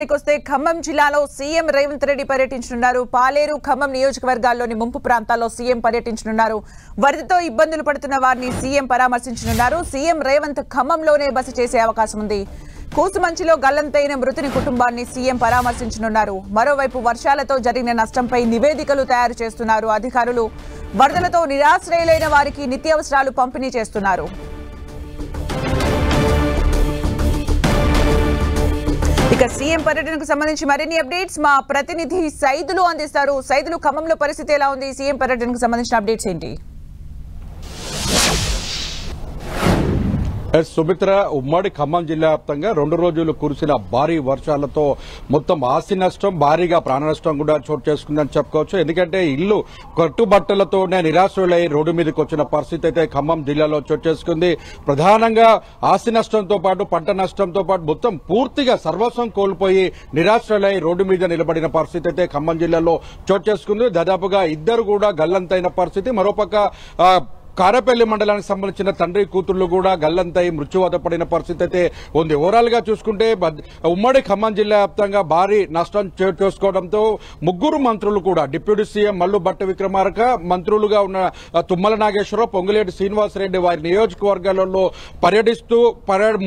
వస్తే ఖమ్మం జిల్లాలో సీఎం రేవంత్ రెడ్డి పర్యటించనున్నారు. పాలేరు ఖమ్మం నియోజకవర్గాల్లోని ముంపు ప్రాంతాల్లో సీఎం పర్యటించనున్నారు. వరదతో ఇబ్బందులు పడుతున్న వారిని సీఎం పరామర్శించనున్నారు. సీఎం రేవంత్ ఖమ్మంలోనే బస చేసే అవకాశం ఉంది. కూసుమంచిలో గల్లంతైన మృతుని కుటుంబాన్ని సీఎం పరామర్శించనున్నారు. మరోవైపు వర్షాలతో జరిగిన నష్టంపై నివేదికలు తయారు చేస్తున్నారు అధికారులు. వరదలతో నిరాశ్రయులైన వారికి నిత్యావసరాలు పంపిణీ చేస్తున్నారు. ఇక సీఎం పర్యటనకు సంబంధించి మరిన్ని అప్డేట్స్ మా ప్రతినిధి సైదులు అందిస్తారు. సైదులు, ఖమ్మంలో పరిస్థితి ఎలా ఉంది? సీఎం పర్యటనకు సంబంధించిన అప్డేట్స్ ఏంటి? సుమిత్ర, ఉమ్మడి ఖమ్మం జిల్లా వ్యాప్తంగా 2 రోజులు కురిసిన భారీ వర్షాలతో మొత్తం ఆస్తి నష్టం, భారీగా ప్రాణ నష్టం కూడా చోటు చేసుకుందని చెప్పుకోవచ్చు. ఎందుకంటే ఇల్లు కట్టుబట్టలతోనే నిరాశ్రయులై రోడ్డు మీదకి వచ్చిన పరిస్థితి అయితే ఖమ్మం జిల్లాలో చోటు చేసుకుంది. ప్రధానంగా ఆస్తి నష్టంతో పాటు పంట నష్టంతో పాటు మొత్తం పూర్తిగా సర్వస్వం కోల్పోయి నిరాశ్రయులై రోడ్డు మీద నిలబడిన పరిస్థితి అయితే ఖమ్మం జిల్లాలో చోటు చేసుకుంది. దాదాపుగా ఇద్దరు కూడా గల్లంతైన పరిస్థితి. మరోపక్క కారపల్లి మండలానికి సంబంధించిన తండ్రి కూతుళ్లు కూడా గల్లంతై మృత్యువాత పడిన పరిస్థితి అయితే ఉంది. ఓవరాల్ గా చూసుకుంటే ఉమ్మడి ఖమ్మం జిల్లా వ్యాప్తంగా భారీ నష్టం చేసుకోవడంతో 3 మంత్రులు కూడా డిప్యూటీ సీఎం మల్లు భట్టి విక్రమార్క, మంత్రులుగా ఉన్న తుమ్మల నాగేశ్వరరావు, పొంగులేటి శ్రీనివాసరెడ్డి వారి నియోజకవర్గాలలో పర్యటిస్తూ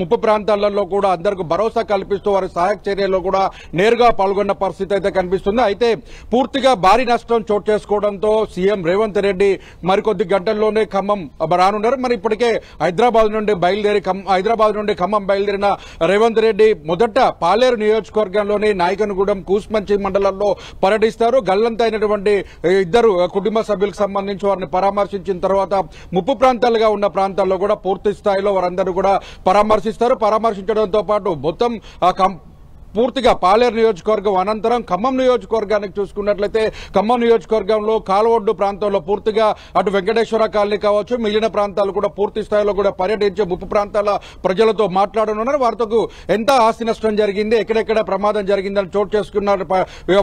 ముప్పు ప్రాంతాలలో కూడా అందరికీ భరోసా కల్పిస్తూ వారి సహాయక చర్యల్లో కూడా నేరుగా పాల్గొన్న పరిస్థితి అయితే కనిపిస్తుంది. అయితే పూర్తిగా భారీ నష్టం చోటు చేసుకోవడంతో సీఎం రేవంత్ రెడ్డి మరికొద్ది గంటల్లోనే ఖమ్మం రానున్నారు. మరి ఇప్పటికే హైదరాబాద్ నుండి ఖమ్మం బయలుదేరిన రేవంత్ రెడ్డి మొదట పాలేరు నియోజకవర్గంలోని నాయకనగూడెం, కూసుమంచి మండలాల్లో పర్యటిస్తారు. గల్లంతైనటువంటి 2 కుటుంబ సభ్యులకు సంబంధించి వారిని పరామర్శించిన తర్వాత ముప్పు ప్రాంతాలుగా ఉన్న ప్రాంతాల్లో కూడా పూర్తి స్థాయిలో వారందరూ కూడా పరామర్శిస్తారు. పరామర్శించడంతో పాటు మొత్తం పూర్తిగా పాలేరు నియోజకవర్గం అనంతరం ఖమ్మం నియోజకవర్గానికి చూసుకున్నట్లయితే ఖమ్మం నియోజకవర్గంలో కాలవొడ్డు ప్రాంతంలో పూర్తిగా అటు వెంకటేశ్వర కాలనీ కావచ్చు, మిగిలిన ప్రాంతాలు కూడా పూర్తి స్థాయిలో కూడా పర్యటించి ముప్పు ప్రాంతాల ప్రజలతో మాట్లాడనున్నారు. వారితో ఎంత ఆస్తి నష్టం జరిగింది, ఎక్కడెక్కడ ప్రమాదం జరిగిందని చోటు చేసుకున్నారు.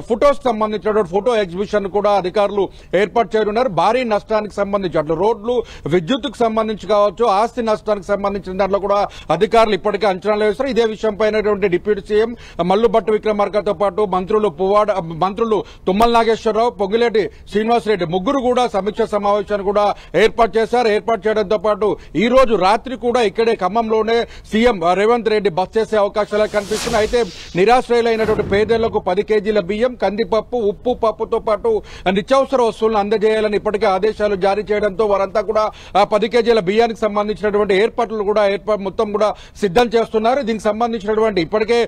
ఫోటోస్ సంబంధించినటువంటి ఫోటో ఎగ్జిబిషన్ కూడా అధికారులు ఏర్పాటు చేయనున్నారు. భారీ నష్టానికి సంబంధించి అటు రోడ్లు, విద్యుత్తుకు సంబంధించి కావచ్చు, ఆస్తి నష్టానికి సంబంధించిన దాంట్లో కూడా అధికారులు ఇప్పటికే అంచనాలు వేస్తారు. ఇదే విషయంపై డిప్యూటీ సీఎం మల్లు భట్టి విక్రమార్కతో పాటు మంత్రులు తుమ్మల నాగేశ్వరరావు, పొంగులేటి శ్రీనివాసరెడ్డి 3 కూడా సమీక్ష సమావేశాన్ని కూడా ఏర్పాటు చేశారు. ఏర్పాటు చేయడంతో పాటు ఈ రోజు రాత్రి కూడా ఇక్కడే ఖమ్మంలోనే సీఎం రేవంత్ రెడ్డి బస్ చేసే అవకాశాలు కనిపిస్తున్నాయి. అయితే నిరాశ్రయులైనటువంటి పేదలకు 10 కేజీల బియ్యం, కందిపప్పు, ఉప్పు, పప్పుతో పాటు నిత్యావసర వస్తువులను అందజేయాలని ఇప్పటికే ఆదేశాలు జారీ చేయడంతో వారంతా కూడా 10 కేజీల బియ్యానికి సంబంధించినటువంటి ఏర్పాట్లు కూడా మొత్తం కూడా సిద్దం చేస్తున్నారు. దీనికి సంబంధించినటువంటి ఇప్పటికే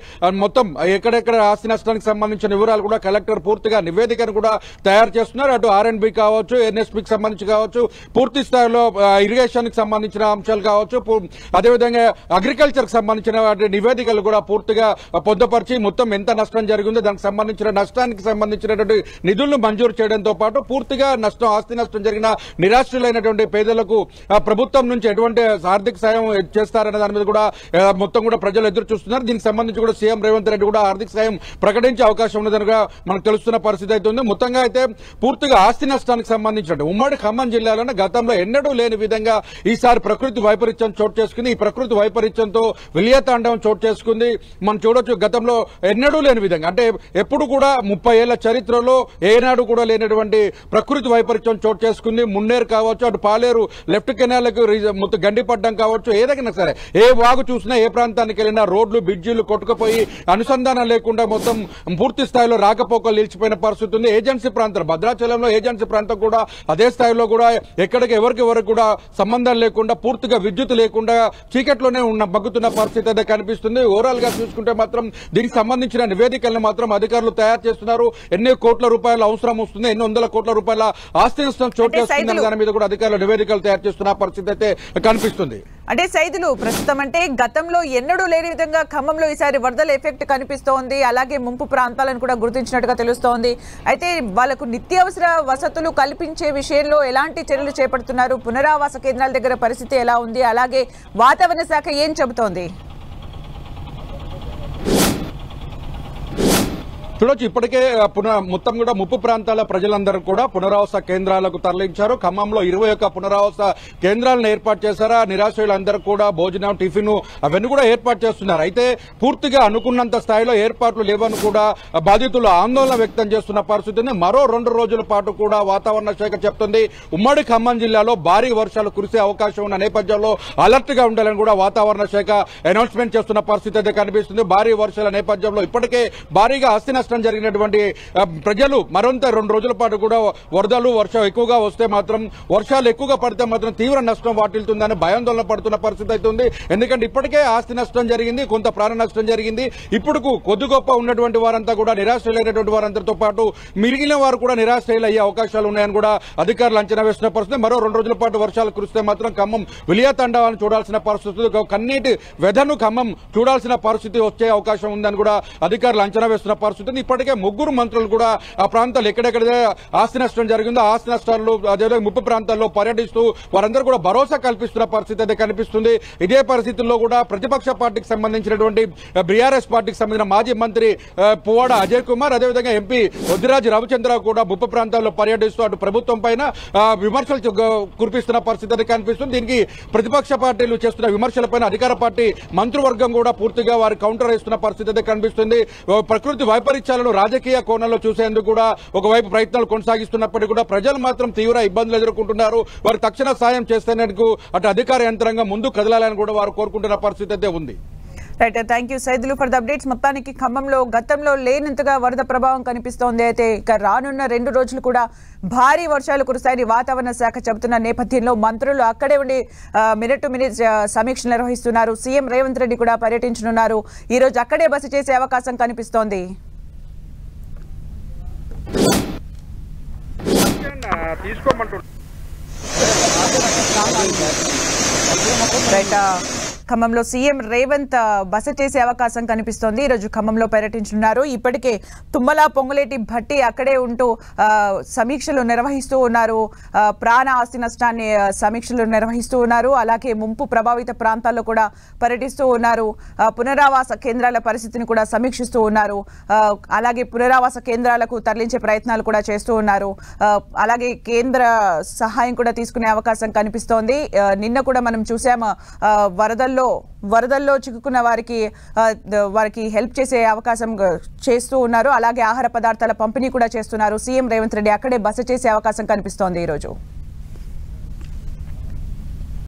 మొత్తం ఎక్కడెక్కడ ఆస్తి నష్టానికి సంబంధించిన వివరాలు కూడా కలెక్టర్ పూర్తిగా నివేదికను కూడా తయారు చేస్తున్నారు. అటు ఆర్ఎండ్బి కావచ్చు, ఎన్ఎస్పీకి సంబంధించి కావచ్చు, పూర్తి స్థాయిలో ఇరిగేషన్ కి సంబంధించిన అంశాలు కావచ్చు, అదేవిధంగా అగ్రికల్చర్ కి సంబంధించిన నివేదికలు కూడా పూర్తిగా పొందుపరిచి మొత్తం ఎంత నష్టం జరిగిందో దానికి సంబంధించిన నష్టానికి సంబంధించినటువంటి నిధులను మంజూరు చేయడంతో పాటు పూర్తిగా ఆస్తి నష్టం జరిగిన నిరాశ్రయులైనటువంటి పేదలకు ప్రభుత్వం నుంచి ఎటువంటి ఆర్థిక సాయం చేస్తారనే దాని మీద కూడా మొత్తం కూడా ప్రజలు ఎదురు చూస్తున్నారు. దీనికి సంబంధించి కూడా సీఎం రేవంత్ రెడ్డి కూడా ఆర్థిక సాయం ప్రకటించే అవకాశం ఉన్నదనగా మనకు తెలుస్తున్న పరిస్థితి అయితే ఉంది. మొత్తంగా అయితే పూర్తిగా ఆస్తి నష్టానికి సంబంధించిన ఉమ్మడి ఖమ్మం జిల్లాలోనే గతంలో ఎన్నడూ లేని విధంగా ఈసారి ప్రకృతి వైపరీత్యం చోటు చేసుకుంది. ఈ ప్రకృతి వైపరీత్యంతో విలయతాండవం చోటు చేసుకుంది. మనం చూడొచ్చు, గతంలో ఎన్నడూ లేని విధంగా అంటే ఎప్పుడు కూడా 30 ఏళ్ల చరిత్రలో ఏనాడు కూడా లేనటువంటి ప్రకృతి వైపరీత్యం చోటు చేసుకుంది. మున్నేరు కావచ్చు, అటు పాలేరు లెఫ్ట్ కెనాల్కు మొత్తం గండిపడ్డం కావచ్చు, ఏదైనా సరే ఏ వాగు చూసినా ఏ ప్రాంతానికి వెళ్ళినా రోడ్లు, బ్రిడ్జిలు కొట్టుకుపోయి అనుసంధానం లేకుండా మొత్తం పూర్తి స్థాయిలో రాకపోకలు నిలిచిపోయిన పరిస్థితి ఉంది. ఏజెన్సీ ప్రాంతాలు, భద్రాచలంలో ఏజెన్సీ ప్రాంతం కూడా అదే స్థాయిలో కూడా ఎవరికి కూడా సంబంధం లేకుండా పూర్తిగా విద్యుత్ లేకుండా చీకట్లోనే మగ్గుతున్న పరిస్థితి అయితే కనిపిస్తుంది. ఓవరాల్ గా చూసుకుంటే మాత్రం దీనికి సంబంధించిన నివేదికలను మాత్రం అధికారులు తయారు చేస్తున్నారు. ఎన్ని కోట్ల రూపాయల అవసరం వస్తుంది, ఎన్ని వందల కోట్ల రూపాయల ఆస్తి నష్టం చోటు చేస్తుందని దాని మీద కూడా అధికారులు నివేదికలు తయారు చేస్తున్న పరిస్థితి అయితే కనిపిస్తుంది. అంటే సైదులు, ప్రస్తుతం అంటే గతంలో ఎన్నడూ లేని విధంగా ఖమ్మంలో ఈసారి వరదల ఎఫెక్ట్ కనిపిస్తోంది. అలాగే ముంపు ప్రాంతాలను కూడా గుర్తించినట్టుగా తెలుస్తోంది. అయితే వాళ్లకు నిత్యావసర వసతులు కల్పించే విషయంలో ఎలాంటి చర్యలు చేపడుతున్నారు? పునరావాస కేంద్రాల దగ్గర పరిస్థితి ఎలా ఉంది? అలాగే వాతావరణ శాఖ ఏం చెబుతోంది? చూడొచ్చు ఇప్పటికే మొత్తం కూడా ముప్పు ప్రాంతాల ప్రజలందరూ కూడా పునరావాస కేంద్రాలకు తరలించారు. ఖమ్మంలో 21 పునరావాస కేంద్రాలను ఏర్పాటు చేశారు. నిరాశ్రయులందరూ కూడా భోజనం, టిఫిన్ అవన్నీ కూడా ఏర్పాటు చేస్తున్నారు. అయితే పూర్తిగా అనుకున్నంత స్థాయిలో ఏర్పాట్లు లేవని కూడా బాధితులు ఆందోళన వ్యక్తం చేస్తున్న పరిస్థితి ఉంది. మరో 2 రోజుల పాటు కూడా వాతావరణ శాఖ చెప్తుంది ఉమ్మడి ఖమ్మం జిల్లాలో భారీ వర్షాలు కురిసే అవకాశం ఉన్న నేపథ్యంలో అలర్ట్ గా ఉండాలని కూడా వాతావరణ శాఖ అనౌన్స్మెంట్ చేస్తున్న పరిస్థితి అయితే కనిపిస్తుంది. భారీ వర్షాల నేపథ్యంలో ఇప్పటికే భారీగా ఆస్తి నష్టం జరిగినటువంటి ప్రజలు మరింత 2 రోజుల పాటు కూడా వరదలు వర్షం ఎక్కువగా వస్తే మాత్రం వర్షాలు ఎక్కువగా పడితే మాత్రం తీవ్ర నష్టం వాటిల్తుందని భయాందోళన పడుతున్న పరిస్థితి అయితే ఉంది. ఎందుకంటే ఇప్పటికే ఆస్తి నష్టం జరిగింది, కొంత ప్రాణ నష్టం జరిగింది. ఇప్పుడు కొద్ది గొప్ప ఉన్నటువంటి వారంతా కూడా నిరాశ్రయులైనటువంటి వారందరితో పాటు మిగిలిన వారు కూడా నిరాశ్రయులు అయ్యే అవకాశాలు ఉన్నాయని కూడా అధికారులు అంచనా వేస్తున్న పరిస్థితి. మరో 2 రోజుల పాటు వర్షాలు కురిస్తే మాత్రం ఖమ్మం విలియాతండాన్ని చూడాల్సిన పరిస్థితి, కన్నీటి వెధను ఖమ్మం చూడాల్సిన పరిస్థితి వచ్చే అవకాశం ఉందని కూడా అధికారులు అంచనా వేస్తున్న పరిస్థితి. ఇప్పటికే 3 మంత్రులు కూడా ఆ ప్రాంతాలు ఎక్కడెక్కడ ఆస్తి నష్టం జరిగిందో ఆస్తి నష్టాలు అదేవిధంగా ముప్పు ప్రాంతాల్లో పర్యటిస్తూ వారందరూ కూడా భరోసా కల్పిస్తున్న పరిస్థితి అయితే కనిపిస్తుంది. ఇదే పరిస్థితుల్లో కూడా ప్రతిపక్ష పార్టీకి సంబంధించినటువంటి బీఆర్ఎస్ పార్టీకి సంబంధించిన మాజీ మంత్రి పువ్వాడ అజయ్ కుమార్ అదేవిధంగా ఎంపీ వద్దిరాజు రవిచంద్ర కూడా ముప్పు ప్రాంతాల్లో పర్యటిస్తూ అటు ప్రభుత్వం పైన విమర్శలు కురిపిస్తున్న పరిస్థితి అయితే కనిపిస్తుంది. దీనికి ప్రతిపక్ష పార్టీలు చేస్తున్న విమర్శలపైన అధికార పార్టీ మంత్రివర్గం కూడా పూర్తిగా వారి కౌంటర్ ఇస్తున్న పరిస్థితి అయితే కనిపిస్తుంది. ప్రకృతి వైపరీత్యాలను రాజకీయ కోణంలో చూసేందుకు కూడా ఒకవైపు ప్రయత్నాలు కొనసాగిస్తున్నప్పటికీ కూడా ప్రజలు మాత్రం తీవ్ర ఇబ్బందులు ఎదుర్కొంటున్నారు. వారు తక్షణ సాయం చేసేందుకు అటు అధికార యంత్రాంగం ముందు కదలాలని కూడా వారు కోరుకుంటున్న పరిస్థితి అయితే ఉంది. Right, thank you Saidulu for the updates. మొత్తానికి ఖమ్మంలో గతంలో లేనంతగా వరద ప్రభావం కనిపిస్తోంది. అయితే ఇక రానున్న 2 రోజులు కూడా భారీ వర్షాలు కురుస్తాయని వాతావరణ శాఖ చెబుతున్న నేపథ్యంలో మంత్రులు అక్కడే ఉండి మినిట్ టు మినిట్ సమీక్షలు నిర్వహిస్తున్నారు. సీఎం రేవంత్ రెడ్డి కూడా పర్యటించనున్నారు. ఈ రోజు అక్కడే బస చేసే అవకాశం కనిపిస్తోంది. ఖమ్మంలో సీఎం రేవంత్ బస చేసే అవకాశం కనిపిస్తోంది. ఈరోజు ఖమ్మంలో పర్యటించనున్నారు. ఇప్పటికే తుమ్మల, పొంగులేటి భట్టి అక్కడే ఉంటూ సమీక్షలు నిర్వహిస్తూ ఉన్నారు. ప్రాణ ఆస్తి నష్టాన్ని సమీక్షలు నిర్వహిస్తూ ఉన్నారు. అలాగే ముంపు ప్రభావిత ప్రాంతాల్లో కూడా పర్యటిస్తూ ఉన్నారు. పునరావాస కేంద్రాల పరిస్థితిని కూడా సమీక్షిస్తూ ఉన్నారు. అలాగే పునరావాస కేంద్రాలకు తరలించే ప్రయత్నాలు కూడా చేస్తూ ఉన్నారు. అలాగే కేంద్ర సహాయం కూడా తీసుకునే అవకాశం కనిపిస్తోంది. నిన్న కూడా మనం చూసాము వరదల్లో చిక్కుకున్న వారికి హెల్ప్ చేసే అవకాశం చేస్తూ ఉన్నారు. అలాగే ఆహార పదార్థాల పంపిణీ కూడా చేస్తున్నారు. సీఎం రేవంత్ రెడ్డి అక్కడే బస చేసే అవకాశం కనిపిస్తోంది ఈరోజు.